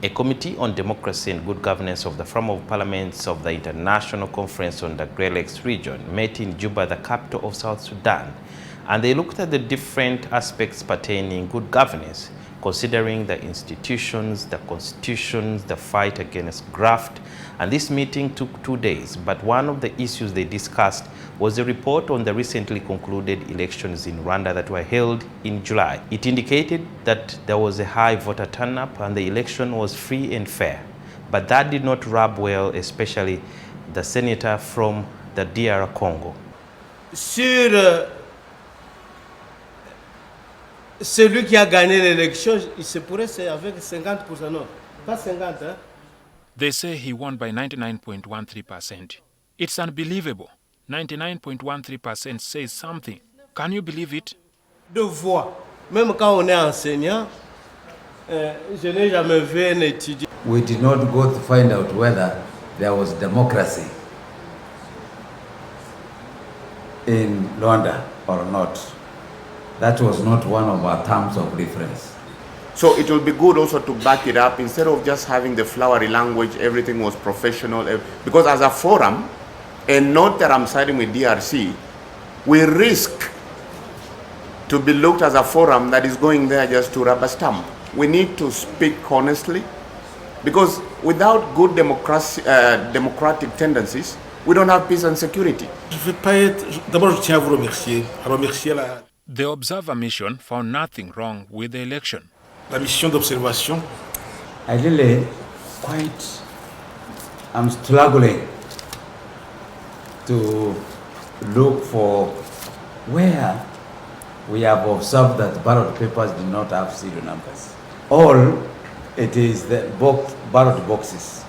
A committee on democracy and good governance of the Forum of Parliaments of the International Conference on the Great Lakes region met in Juba, the capital of South Sudan, and they looked at the different aspects pertaining good governance, considering the institutions, the constitutions, the fight against graft. And this meeting took 2 days, but one of the issues they discussed was a report on the recently concluded elections in Rwanda that were held in July. It indicated that there was a high voter turnout and the election was free and fair. But that did not rub well, especially the senator from the DR Congo. Sur celui qui a gagné l'élection, il se pourrait c'est avec 50%, non, pas 50, hein? They say he won by 99.13%. It's unbelievable. 99.13% says something. Can you believe it? De voix. Même quand on est enseignant, je n'ai jamais vu un étudiant. We did not go to find out whether there was democracy in Rwanda or not. That was not one of our terms of reference. So it will be good also to back it up instead of just having the flowery language, everything was professional. Because as a forum, and not that I'm siding with DRC, we risk to be looked as a forum that is going there just to rubber stamp. We need to speak honestly, because without good democratic tendencies, we don't have peace and security. D'abord, je tiens à vous remercier. The observer mission found nothing wrong with the election. La mission d'observation. I really I'm struggling to look for where we have observed that ballot papers do not have serial numbers. All it is the ballot boxes.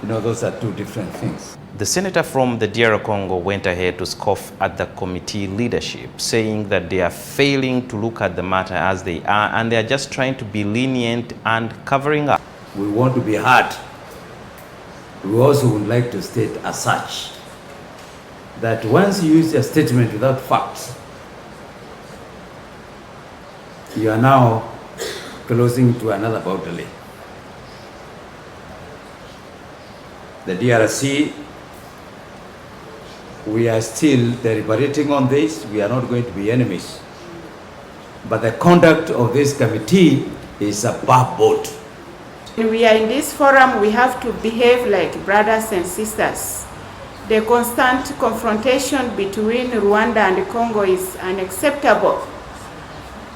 You know, those are two different things. The senator from the DR Congo went ahead to scoff at the committee leadership, saying that they are failing to look at the matter as they are and they are just trying to be lenient and covering up. We want to be heard. We also would like to state as such that once you use a statement without facts, you are now closing to another boundary. The DRC, we are still deliberating on this. We are not going to be enemies. But the conduct of this committee is above board. When we are in this forum, we have to behave like brothers and sisters. The constant confrontation between Rwanda and Congo is unacceptable.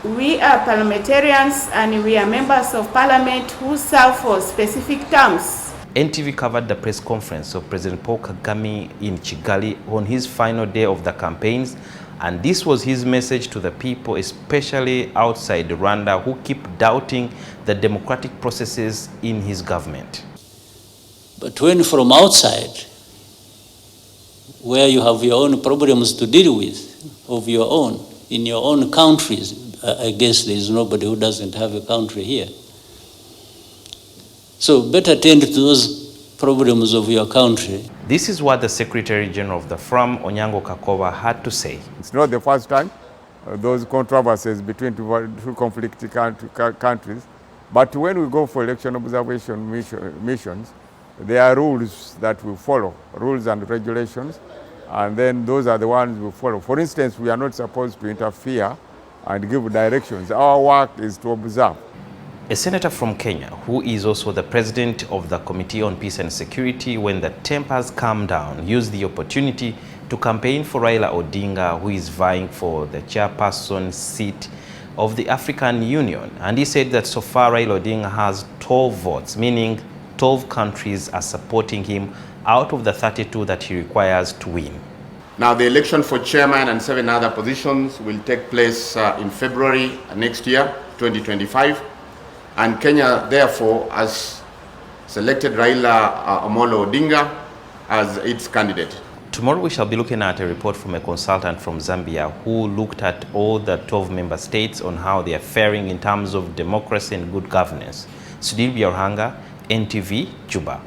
We are parliamentarians and we are members of parliament who serve for specific terms. NTV covered the press conference of President Paul Kagame in Kigali on his final day of the campaigns, and this was his message to the people, especially outside Rwanda, who keep doubting the democratic processes in his government. But when from outside, where you have your own problems to deal with, of your own, in your own countries, I guess there is nobody who doesn't have a country here. So better tend to those problems of your country. This is what the Secretary General of the Forum, Onyango Kakoba, had to say. It's not the first time those controversies between two conflicting countries. But when we go for election observation missions, there are rules that we follow, rules and regulations, and then those are the ones we follow. For instance, we are not supposed to interfere and give directions. Our work is to observe. A senator from Kenya, who is also the president of the Committee on Peace and Security, when the tempers calm down, used the opportunity to campaign for Raila Odinga, who is vying for the chairperson seat of the African Union. And he said that so far Raila Odinga has 12 votes, meaning 12 countries are supporting him out of the 32 that he requires to win. Now the election for chairman and 7 other positions will take place in February next year, 2025. And Kenya, therefore, has selected Raila Amolo Odinga as its candidate. Tomorrow we shall be looking at a report from a consultant from Zambia who looked at all the 12 member states on how they are faring in terms of democracy and good governance. Sudhir Byaruhanga, NTV, Juba.